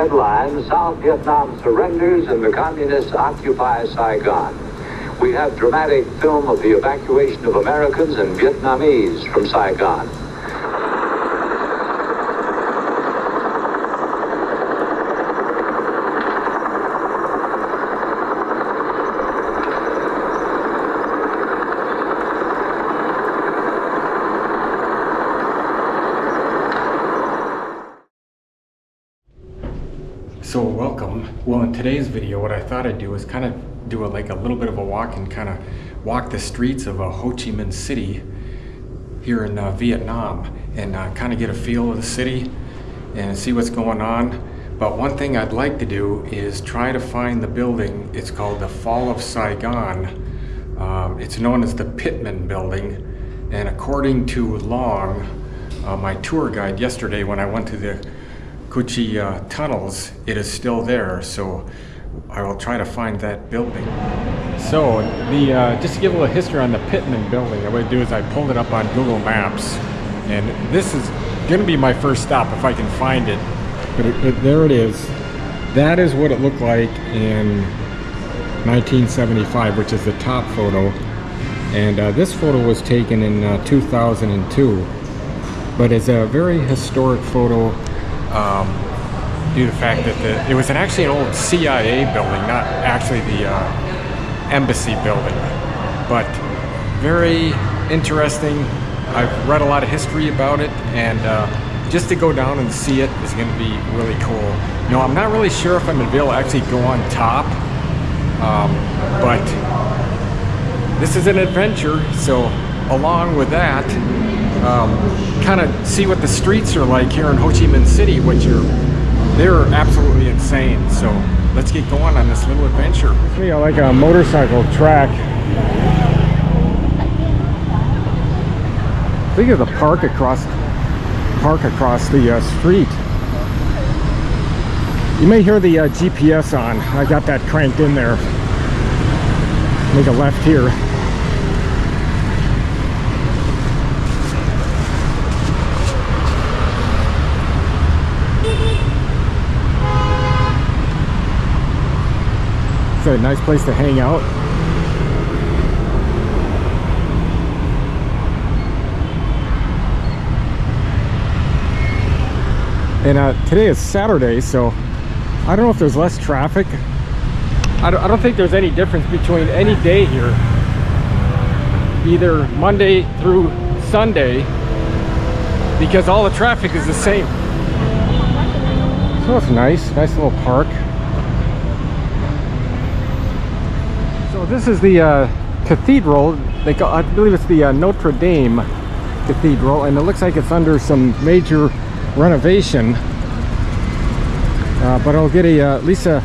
Headline: South Vietnam surrenders and the communists occupy Saigon. We have dramatic film of the evacuation of Americans and Vietnamese from Saigon. So welcome. Well, in today's video, what I thought I'd do is kind of do a little bit of a walk and kind of walk the streets of Ho Chi Minh City here in Vietnam and kind of get a feel of the city and see what's going on. But one thing I'd like to do is try to find the building. It's called the Fall of Saigon. It's known as the Pitman building, and according to Long, my tour guide yesterday when I went to the Cu Chi tunnels, it is still there, so I will try to find that building. So, just to give a little history on the Pitman building, what I do is I pulled it up on Google Maps, and this is going to be my first stop if I can find it. But there it is. That is what it looked like in 1975, which is the top photo. And this photo was taken in 2002, but it's a very historic photo. Due to the fact that it was actually an old CIA building, not actually the embassy building, but very interesting. I've read a lot of history about it, and just to go down and see it is going to be really cool. No, I'm not really sure if I'm going to be able to actually go on top, but this is an adventure, so along with that, kind of see what the streets are like here in Ho Chi Minh City, which they're absolutely insane. So let's get going on this little adventure. Yeah, like a motorcycle track. Think of the park across the street. You may hear the GPS on. I got that cranked in there. Make a left here. It's a nice place to hang out. And today is Saturday, so I don't know if there's less traffic. I don't think there's any difference between any day here, either Monday through Sunday, because all the traffic is the same. So it's nice little park. So this is the cathedral. I believe it's the Notre Dame Cathedral, and it looks like it's under some major renovation. But I'll get at least a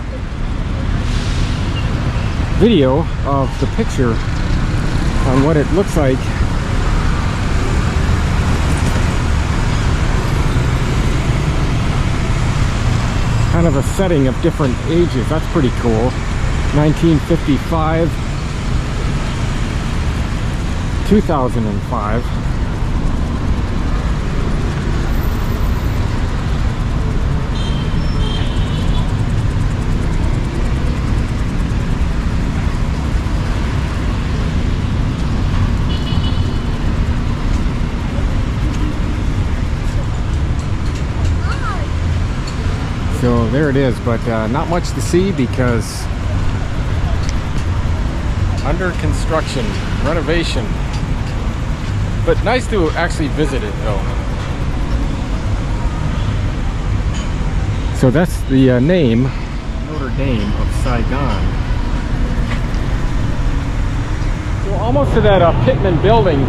video of the picture on what it looks like. Kind of a setting of different ages. That's pretty cool. 1955, 2005. So there it is, but not much to see because under construction, renovation, but nice to actually visit it though. So that's the name, Notre Dame of Saigon. So almost to that Pitman building,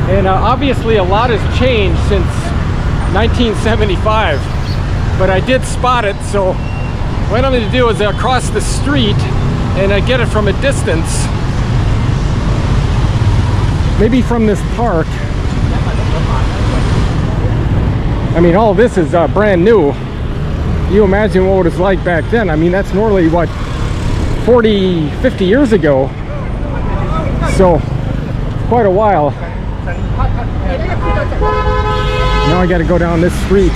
and obviously a lot has changed since 1975, but I did spot it, so what I'm going to do is across the street and get it from a distance. Maybe from this park. I mean, all this is brand new. You imagine what it was like back then. I mean, that's normally what, 40, 50 years ago. So, quite a while. Now I got to go down this street.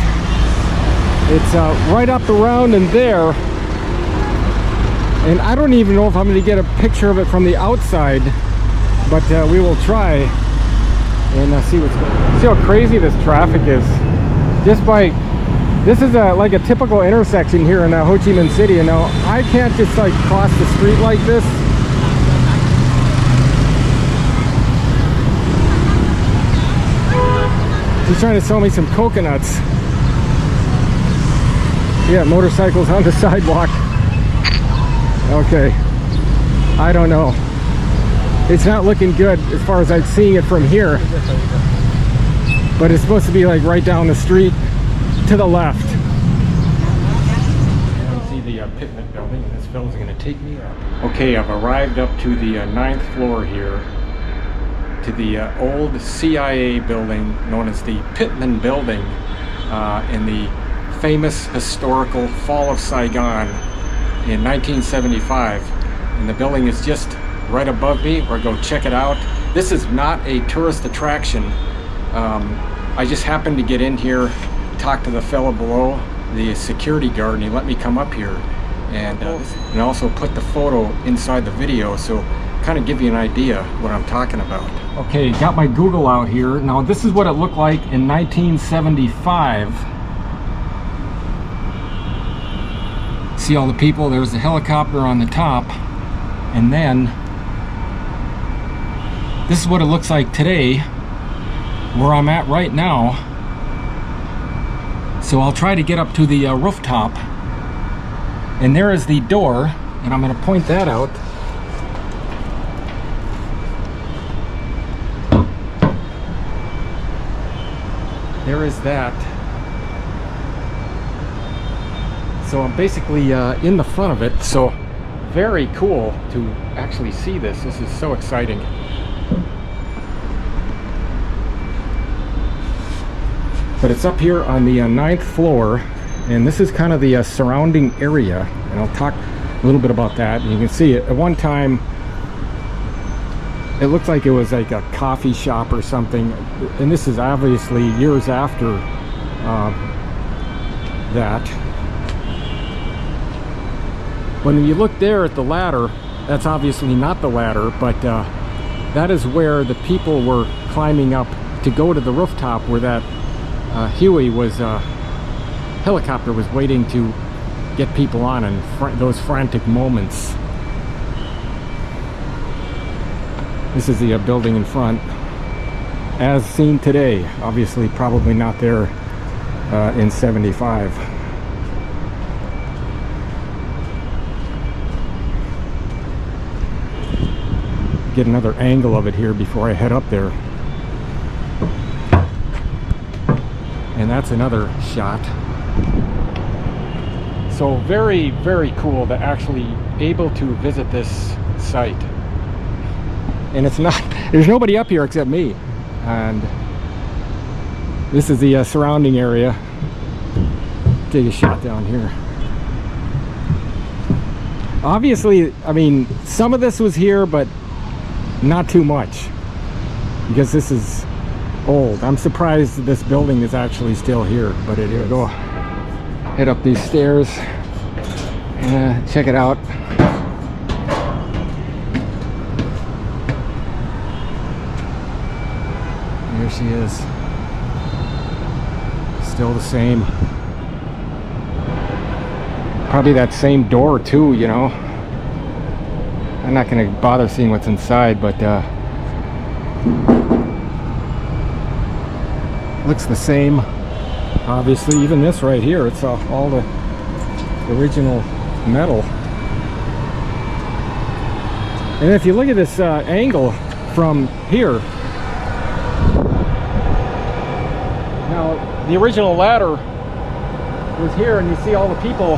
It's right up around in there, and I don't even know if I'm going to get a picture of it from the outside, but we will try and see what's going on. See how crazy this traffic is. Just by, this is like a typical intersection here in Ho Chi Minh City, and now I can't just like cross the street like this. He's trying to sell me some coconuts. Yeah, motorcycles on the sidewalk. Okay, I don't know. It's not looking good as far as I'm seeing it from here, but it's supposed to be like right down the street to the left. I don't see the Pitman building, and this fellow's going to take me up. Okay, I've arrived up to the 9th floor here, to the old CIA building known as the Pitman building in the famous historical fall of Saigon in 1975. And the building is just right above me, or go check it out. This is not a tourist attraction. I just happened to get in here, talk to the fellow below, the security guard, and he let me come up here and also put the photo inside the video, so kind of give you an idea what I'm talking about. Okay, got my Google out here. Now this is what it looked like in 1975. See all the people, there's the helicopter on the top, and then this is what it looks like today where I'm at right now. So I'll try to get up to the rooftop, and there is the door, and I'm going to point that out. There is that. So I'm basically in the front of it, so very cool to actually see this. This is so exciting. But it's up here on the 9th floor, and this is kind of the surrounding area, and I'll talk a little bit about that. And you can see it at one time, it looked like it was like a coffee shop or something, and this is obviously years after that. When you look there at the ladder, that's obviously not the ladder, but that is where the people were climbing up to go to the rooftop, where that Huey was, helicopter was waiting to get people on in those frantic moments. This is the building in front, as seen today. Obviously, probably not there in 75. Get another angle of it here before I head up there. And that's another shot. So very, very cool to actually able to visit this site. And it's not, there's nobody up here except me. And this is the surrounding area. Take a shot down here. Obviously, I mean, some of this was here, but not too much, because this is old. I'm surprised this building is actually still here, but it is. Go head up these stairs and check it out. There she is. Still the same. Probably that same door too, you know. I'm not going to bother seeing what's inside, but looks the same. Obviously, even this right here, it's all the original metal. And if you look at this angle from here, now the original ladder was here, and you see all the people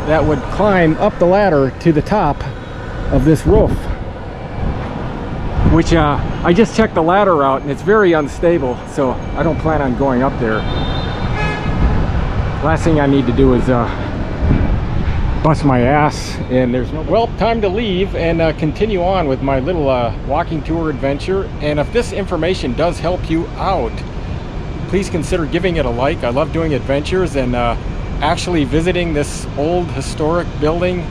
that would climb up the ladder to the top of this roof, which I just checked the ladder out, and it's very unstable, so I don't plan on going up there. Last thing I need to do is bust my ass, and there's no... Well, time to leave and continue on with my little walking tour adventure. And if this information does help you out, please consider giving it a like. I love doing adventures, and actually visiting this old historic building,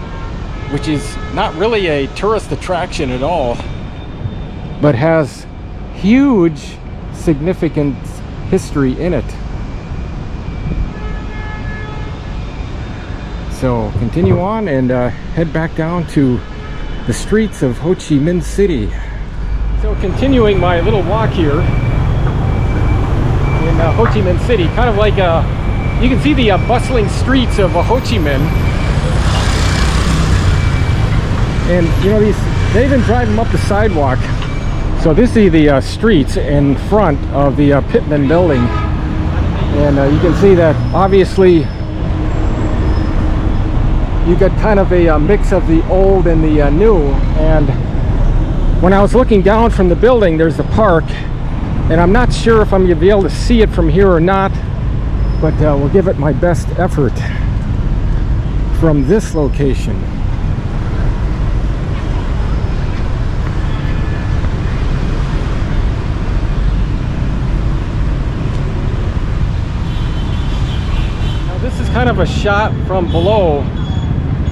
which is not really a tourist attraction at all, but has huge significant history in it. So continue on and head back down to the streets of Ho Chi Minh City. So continuing my little walk here in Ho Chi Minh City, kind of like you can see the bustling streets of Ho Chi Minh. And you know, they even drive them up the sidewalk. So this is the streets in front of the Pitman building. And you can see that obviously you got kind of a mix of the old and the new. And when I was looking down from the building, there's the park. And I'm not sure if I'm going to be able to see it from here or not, but we'll give it my best effort from this location. Now this is kind of a shot from below,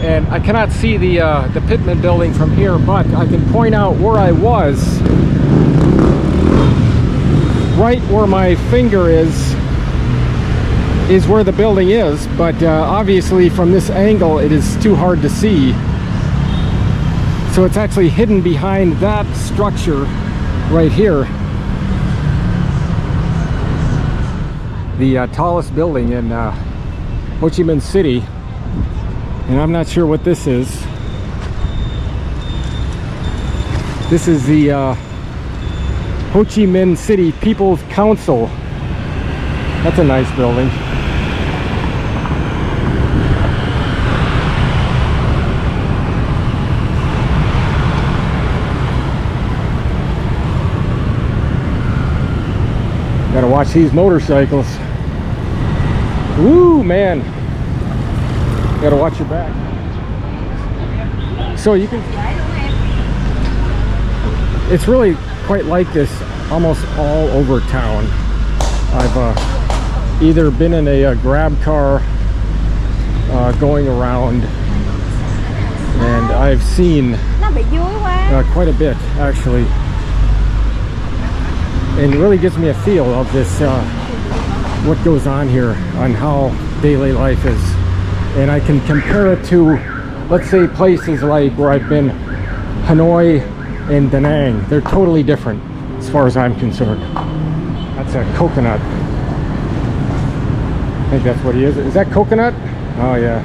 and I cannot see the Pitman building from here, but I can point out where I was. Right where my finger is where the building is, but obviously from this angle it is too hard to see. So it's actually hidden behind that structure right here. The tallest building in Ho Chi Minh City. And I'm not sure what this is. This is the Ho Chi Minh City People's Council. That's a nice building. Gotta watch these motorcycles. Woo, man. Gotta watch your back. So you can, it's really quite like this almost all over town. I've either been in a grab car going around, and I've seen quite a bit actually, and it really gives me a feel of this what goes on here, on how daily life is. And I can compare it to, let's say, places like where I've been, Hanoi and Da Nang. They're totally different as far as I'm concerned. That's a coconut. I think that's what he is. Is that coconut? Oh yeah.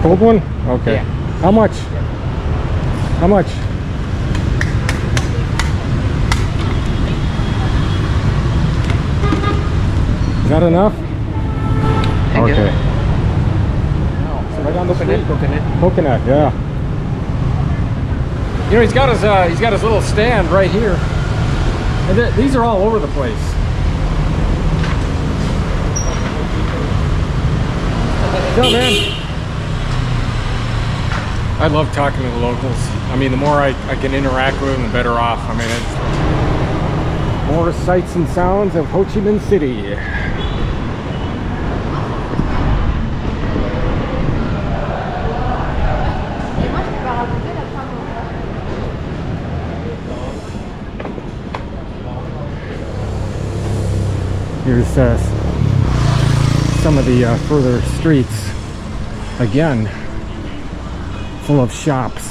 Cold one? Okay. Yeah. How much? How much? Is that enough? Okay. So right down the street. Coconut, yeah. You know, he's got his little stand right here, and these are all over the place. What's up, man? I love talking to the locals. I mean, the more I can interact with them, the better off. I mean, it's more sights and sounds of Ho Chi Minh City. Here's some of the further streets, again, full of shops.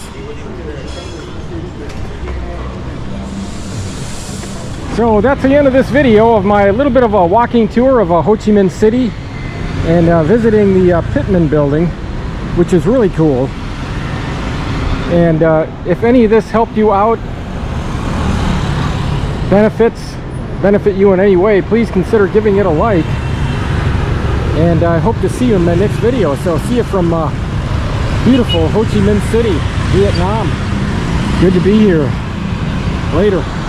So that's the end of this video of my little bit of a walking tour of Ho Chi Minh City, and visiting the Pitman building, which is really cool. And if any of this helped you out, benefit you in any way, please consider giving it a like. And I hope to see you in my next video. So see you from beautiful Ho Chi Minh City, Vietnam. Good to be here. Later.